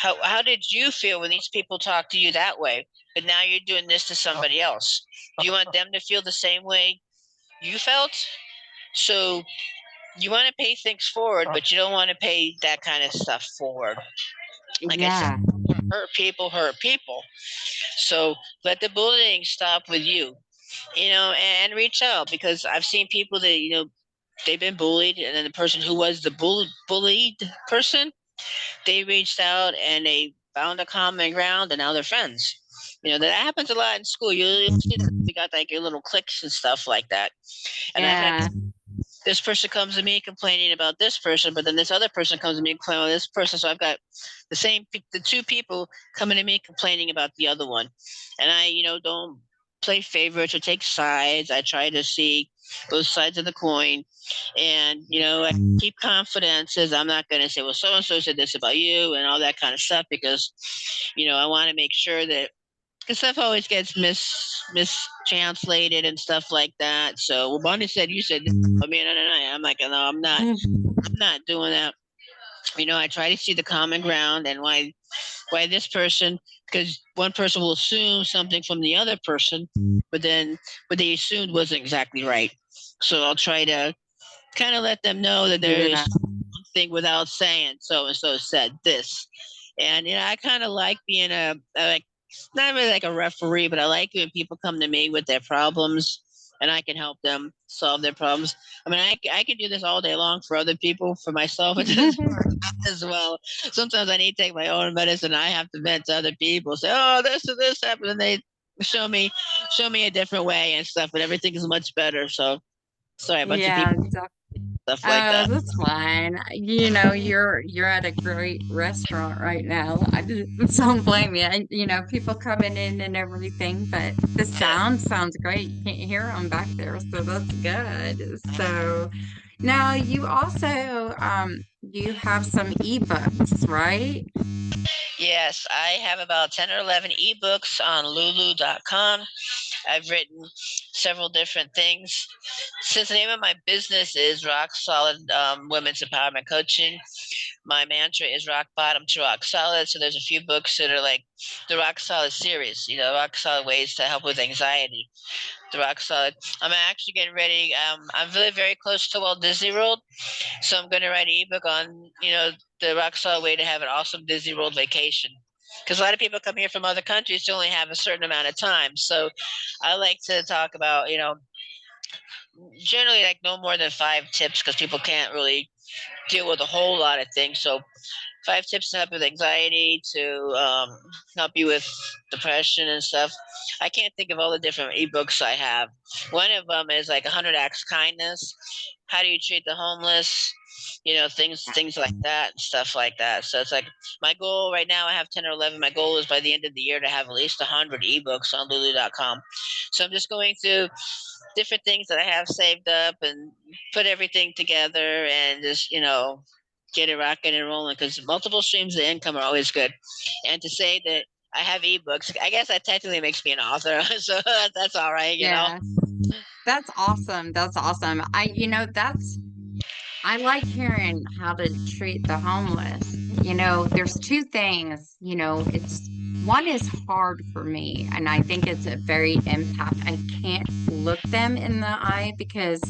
how did you feel when these people talk to you that way? But now you're doing this to somebody else. Do you want them to feel the same way you felt? So you want to pay things forward, but you don't want to pay that kind of stuff forward. Like I said, Yeah. hurt people hurt people. So let the bullying stop with you, and reach out, because I've seen people that, they've been bullied, and then the person who was the bullied person, they reached out and they found a common ground, and now they're friends. That happens a lot in school. You'll see that we got like your little cliques and stuff like that. And I've had Yeah. this person comes to me complaining about this person, but then this other person comes to me complaining about this person. So I've got the two people coming to me complaining about the other one. And I, don't play favorites or take sides. I try to see both sides of the coin. And, I keep confidences. I'm not going to say, well, so and so said this about you and all that kind of stuff, because, I want to make sure that, because stuff always gets mistranslated and stuff like that. So, well, Bonnie said you said this about me, and I'm like, no, I'm not. I'm not doing that. I try to see the common ground and why this person, because one person will assume something from the other person, but then what they assumed wasn't exactly right. So I'll try to kind of let them know that there is Yeah. something without saying so and so said this. And I kind of like being like, not really like a referee, but I like when people come to me with their problems and I can help them solve their problems. I mean, I can do this all day long for other people. For myself, it does work as well. Sometimes I need to take my own medicine. I have to vent to other people. Say, oh, this or this happened, and they show me a different way and stuff. But everything is much better. So sorry, a bunch of Yeah. people stuff like Oh, that. that's fine. You're at a great restaurant right now. I just don't blame you. People coming in and everything, but the Yeah. sound sounds great. You can't hear them back there, so that's good. So now you have some ebooks, right? Yes, I have about 10 or 11 ebooks on lulu.com. I've written several different things. Since the name of my business is Rock Solid Women's Empowerment Coaching, my mantra is rock bottom to rock solid. So there's a few books that are like the Rock Solid series, Rock Solid Ways to Help with Anxiety, the Rock Solid. I'm actually getting ready. I'm really very close to Walt Disney World, so I'm going to write an ebook on, the rock solid way to have an awesome Disney World vacation. Because a lot of people come here from other countries to only have a certain amount of time. So I like to talk about, generally like no more than 5 tips, because people can't really deal with a whole lot of things. So 5 tips to help with anxiety, to help you with depression and stuff. I can't think of all the different ebooks I have. One of them is like 100 Acts Kindness. How do you treat the homeless? Things like that and stuff like that. So it's like my goal right now. I have 10 or 11. My goal is by the end of the year to have at least 100 ebooks on Lulu.com. So I'm just going through different things that I have saved up and put everything together and just get it rocking and rolling, because multiple streams of income are always good. And to say that I have ebooks, I guess that technically makes me an author, so that's all right. Yeah. That's awesome. That's awesome. I like hearing how to treat the homeless. There's two things, it's one is hard for me, and I think it's a very empath. I can't look them in the eye because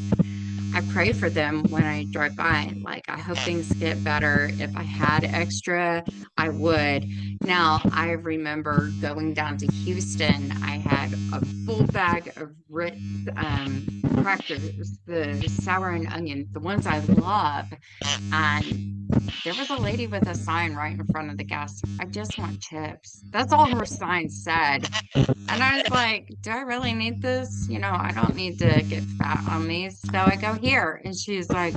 I pray for them when I drive by. Like, I hope things get better. If I had extra, I would. Now, I remember going down to Houston. I had a full bag of Ritz crackers, the sour and onion, the ones I love. And there was a lady with a sign right in front of the gas. I just want chips. That's all her sign said. And I was like, do I really need this? I don't need to get fat on these. So I go here. And she's like,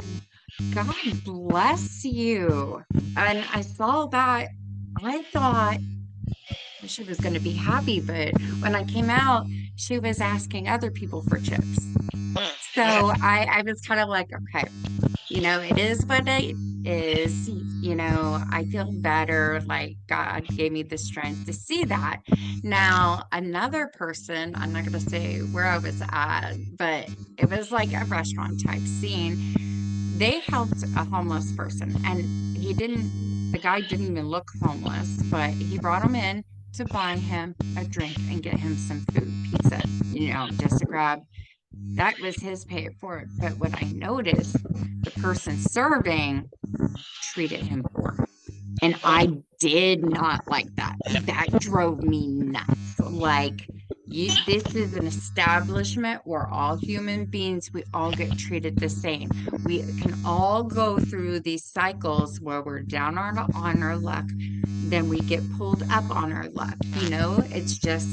God bless you. And I saw that. I thought she was going to be happy. But when I came out, she was asking other people for chips. So I was kind of like, okay, it is what it is. I feel better. Like God gave me the strength to see that. Now, another person, I'm not going to say where I was at, but it was like a restaurant type scene. They helped a homeless person, and the guy didn't even look homeless, but he brought him in to buy him a drink and get him some food, pizza, just to grab. That was his pay it forward. But what I noticed, the person serving treated him poor. And I did not like that. That drove me nuts. Like, this is an establishment where all human beings, we all get treated the same. We can all go through these cycles where we're down on our luck, then we get pulled up on our luck. It's just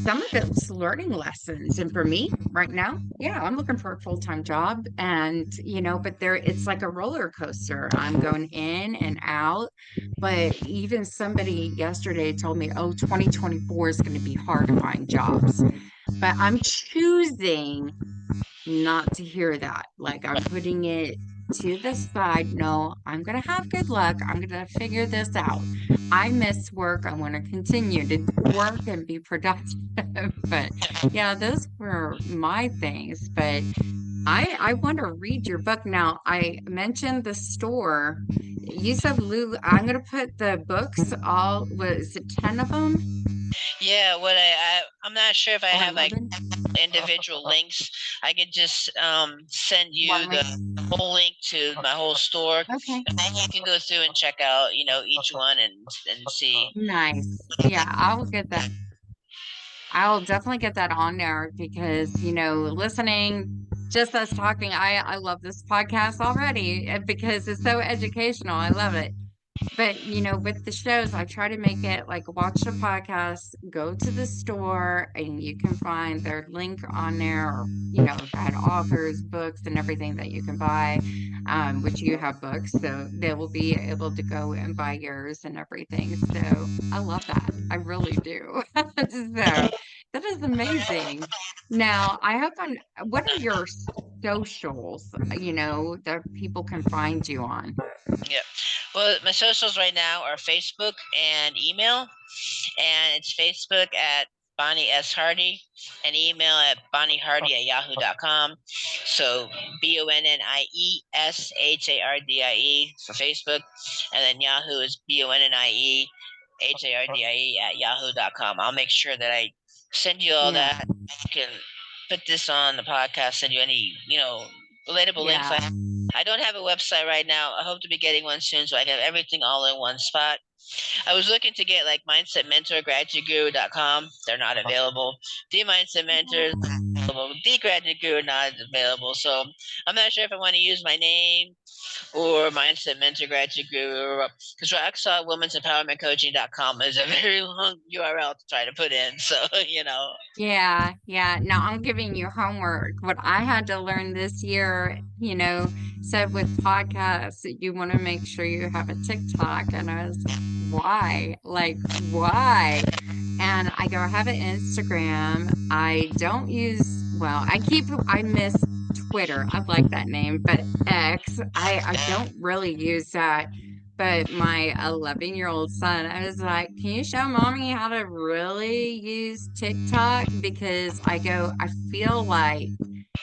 some of it's learning lessons. And for me right now, yeah, I'm looking for a full-time job. And, but it's like a roller coaster. I'm going in and out. But even somebody yesterday told me, oh, 2024 is going to be hard to find jobs. But I'm choosing not to hear that. Like, I'm putting it to the side. No, I'm going to have good luck. I'm going to figure this out. I miss work. I want to continue to work and be productive. But yeah, those were my things. But I want to read your book now. I mentioned the store. You said Lou, I'm going to put the books all, was it 10 of them Yeah, I'm not sure if I or have like 11? individual links. I could just send you One the link. whole link to my whole store, Okay. and then you can go through and check out, each one and see. Nice. Yeah, I will get that. I'll definitely get that on there because, listening, just us talking, I love this podcast already because it's so educational. I love it. But, with the shows, I try to make it like watch the podcast, go to the store, and you can find their link on there, or, that authors, books, and everything that you can buy, which you have books. So they will be able to go and buy yours and everything. So I love that. I really do. So that is amazing. Now, I hope what are your socials, that people can find you on? Yeah. Well, my socials right now are Facebook and email, and it's Facebook at Bonnie S. Hardie and email at bonniehardie@yahoo.com. So BONNIESHARDIE for Facebook, and then Yahoo is BONNIEHARDIE@yahoo.com. I'll make sure that I send you all Yeah. that. You can put this on the podcast, send you any, relatable links. Yeah. I don't have a website right now. I hope to be getting one soon so I can have everything all in one spot. I was looking to get like Mindset Mentor, GraduateGuru.com. They're not available. The Mindset Mentors available. The Graduate Guru not available. So I'm not sure if I want to use my name or Mindset Mentor, Graduate Guru. Because I saw women'sempowermentcoaching.com is a very long URL to try to put in. So, Yeah, yeah. Now I'm giving you homework. What I had to learn this year, said with podcasts, you want to make sure you have a TikTok. And I was, why? Like, why? And I go, I have an Instagram. I don't use, well, I miss Twitter. I like that name, but X, I don't really use that. But my 11-year-old son, I was like, can you show mommy how to really use TikTok? Because I feel like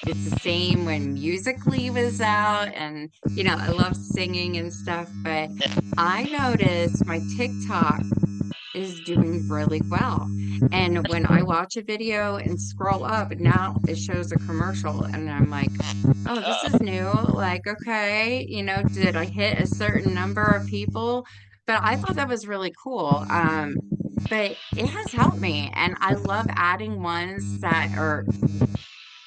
it's the same when Musically was out, and, I love singing and stuff, but I noticed my TikTok. is doing really well. And when I watch a video and scroll up, now it shows a commercial, and I'm like, oh, this is new. Like, okay, did I hit a certain number of people? But I thought that was really cool. But it has helped me, and I love adding ones that are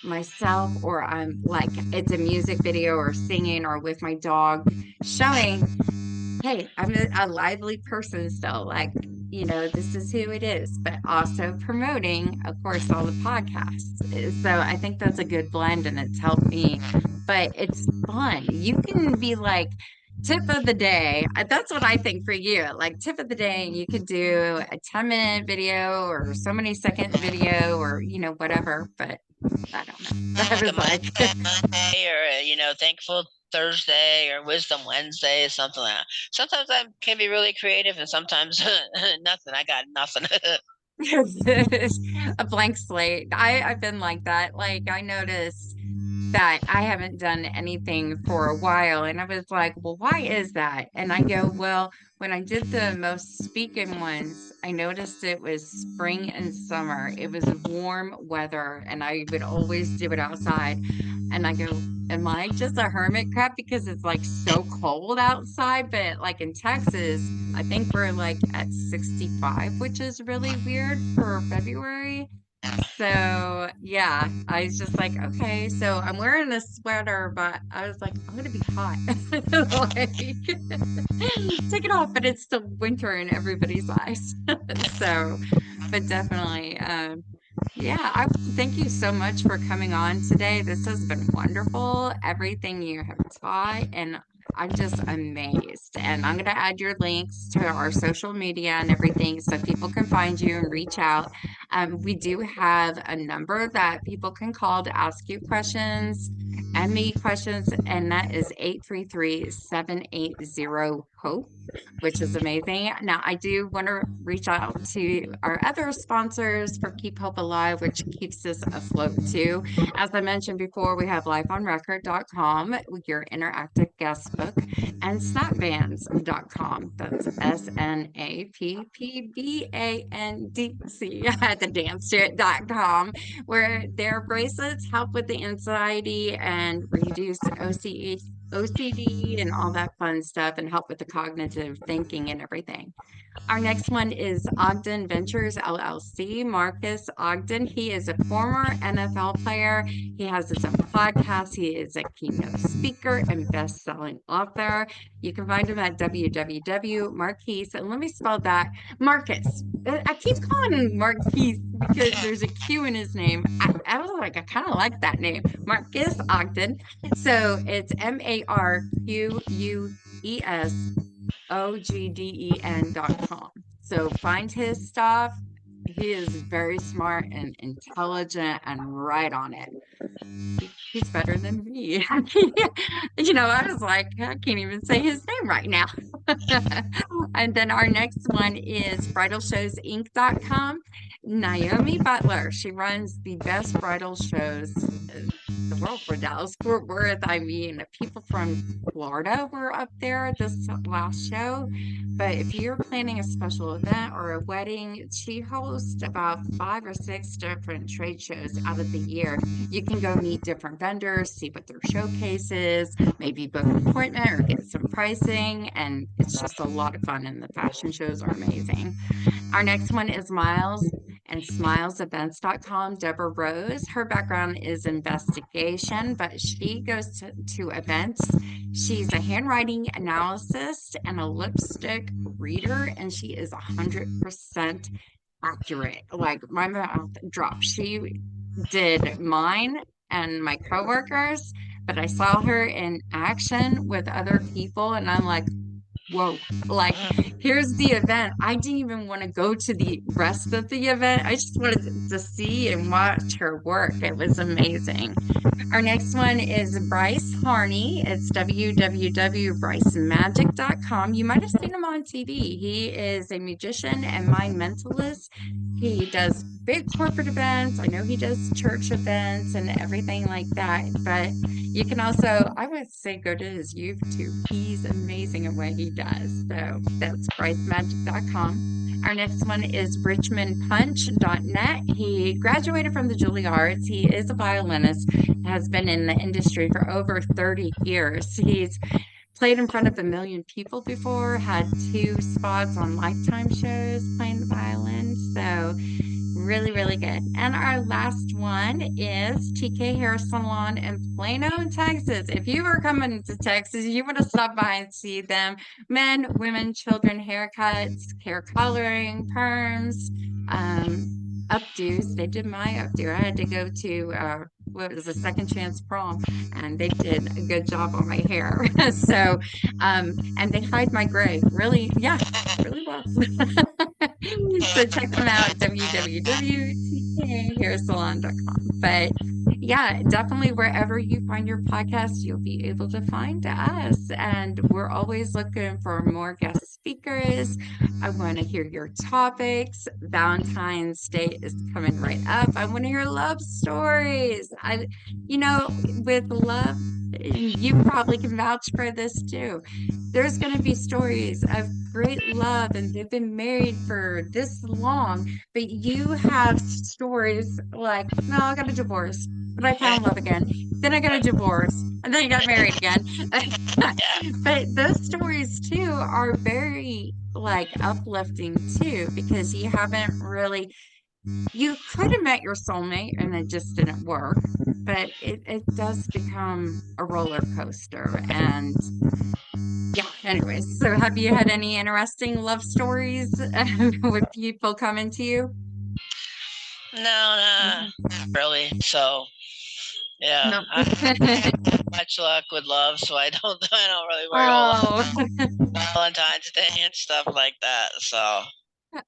myself, or I'm like it's a music video or singing or with my dog, showing, hey, I'm a lively person still. Like, this is who it is, but also promoting, of course, all the podcasts. So I think that's a good blend, and it's helped me. But it's fun. You can be like, tip of the day. That's what I think for you. Like, tip of the day, you could do a 10-minute video or so many second video or, whatever. But I don't know. I Like a was like, Monday or Thankful Thursday or Wisdom Wednesday or something like that. Sometimes I can be really creative, and sometimes nothing. I got nothing. a blank slate. I've been like that. Like, I noticed that I haven't done anything for a while. And I was like, well, why is that? And I go, well, when I did the most speaking ones, I noticed it was spring and summer. It was warm weather, and I would always do it outside. And I go, am I just a hermit crab because it's like so cold outside? But like in Texas, I think we're like at 65, which is really weird for February. So yeah, I was just like, okay, so I'm wearing a sweater, but I was like, I'm gonna be hot. Like, take it off, but it's still winter in everybody's eyes. So, but definitely, yeah, I thank you so much for coming on today. This has been wonderful, everything you have taught, and I'm just amazed. And I'm going to add your links to our social media and everything so people can find you and reach out. We do have a number that people can call to ask you questions and me questions, and that is 833-780-HOPE, which is amazing. Now, I do want to reach out to our other sponsors for Keep Hope Alive, which keeps us afloat too. As I mentioned before, we have lifeonrecord.com, your interactive guest book, and snapbands.com. That's SNAPPBANDC. I had to dance to it.com, where their bracelets help with the anxiety and reduce OCD and all that fun stuff, and help with the cognitive thinking and everything. Our next one is Ogden Ventures LLC. Marcus Ogden, he is a former NFL player. He has his own podcast. He is a keynote speaker and best-selling author. You can find him at www.marquise, and let me spell that, Marcus. I keep calling him Marquise because there's a Q in his name. I was like, I kind of like that name, Marcus Ogden. So it's MarquesOgden.com. So find his stuff. He is very smart and intelligent and right on it. He's better than me. I was like, I can't even say his name right now. And then our next one is bridalshowsinc.com. Naomi Butler, she runs the best bridal shows in the world for Dallas Fort Worth. I mean, people from Florida were up there this last show. But if you're planning a special event or a wedding, she hosts about 5 or 6 different trade shows out of the year. You can go meet different vendors, see what their showcase is, maybe book an appointment or get some pricing. And it's just a lot of fun, and the fashion shows are amazing. Our next one is Miles and smilesevents.com. Deborah Rose, her background is investigation, but she goes to events. She's a handwriting analyst and a lipstick reader, and she is 100% accurate. Like, my mouth dropped. She did mine and my coworkers, but I saw her in action with other people, and I'm like, whoa, like, here's the event. I didn't even want to go to the rest of the event. I just wanted to see and watch her work. It was amazing. Our next one is Bryce Harney. It's www.brycemagic.com. You might have seen him on TV. He is a musician and mind mentalist. He does big corporate events. I know he does church events and everything like that. But you can also, I would say, go to his YouTube. He's amazing at what he does. So that's brycemagic.com. Our next one is richmondpunch.net. He graduated from the Juilliard. He is a violinist, has been in the industry for over 30 years. He's played in front of 1 million people before, had two spots on Lifetime shows playing the violin. So really, really good. And our last one is TK Hair Salon in Plano, Texas. If you were coming to Texas, you want to stop by and see them. Men, women, children, haircuts, hair coloring, perms, um, updos. They did my updo. I had to go to what was a second chance prom, and they did a good job on my hair. So, and they hide my gray. Really, yeah, really well. So check them out at www.tkhairsalon.com. But yeah, definitely wherever you find your podcast, you'll be able to find us. And we're always looking for more guest speakers. I want to hear your topics. Valentine's Day is coming right up. I want to hear love stories. With love, and you probably can vouch for this too. There's going to be stories of great love and they've been married for this long, but you have stories like, no, I got a divorce, but I found love again. Then I got a divorce and then I got married again. But those stories too are very like uplifting too, because you could have met your soulmate and it just didn't work, but it does become a roller coaster. And yeah, anyways, so have you had any interesting love stories with people coming to you? No, no, Mhm. not really. So yeah, No. I haven't had much luck with love, so I don't really worry a whole lot Oh, about Valentine's Day and stuff like that. So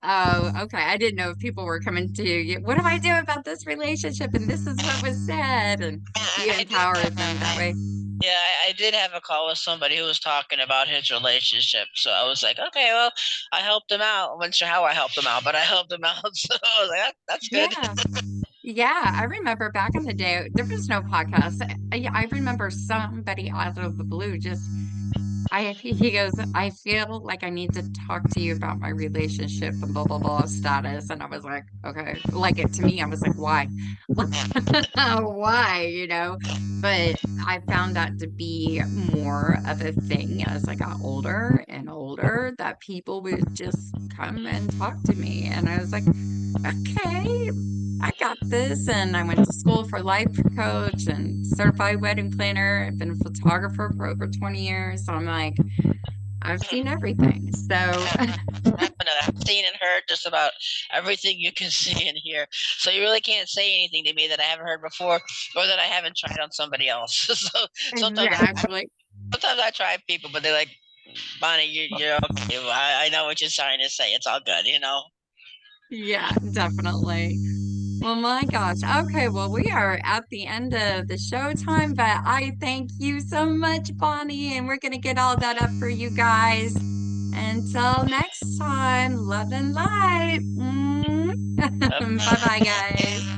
oh, okay. I didn't know if people were coming to you. What do I do about this relationship? And this is what was said. And you I did. empower them that way. Yeah, I did have a call with somebody who was talking about his relationship. So I was like, okay, well, I helped him out. I wasn't sure how I helped him out, but I helped him out. So I was like, that's good. Yeah. Yeah, I remember back in the day, there was no podcast. I remember somebody out of the blue just he goes, I feel like I need to talk to you about my relationship and blah blah blah status. And I was like, okay. Like it to me, I was like, why? Why, But I found that to be more of a thing as I got older and older, that people would just come and talk to me. And I was like, okay, I got this. And I went to school for life coach and certified wedding planner. I've been a photographer for over 20 years. So I'm like, I've seen everything. So I've seen and heard just about everything you can see and hear. So you really can't say anything to me that I haven't heard before or that I haven't tried on somebody else. So sometimes I, exactly. sometimes I try people, but they're like, Bonnie, you're okay. I know what you're trying to say. It's all good. Yeah, definitely. Well, my gosh. Okay, well, we are at the end of the show time, but I thank you so much, Bonnie, and we're going to get all that up for you guys. Until next time, love and light. Uh, Bye bye, guys.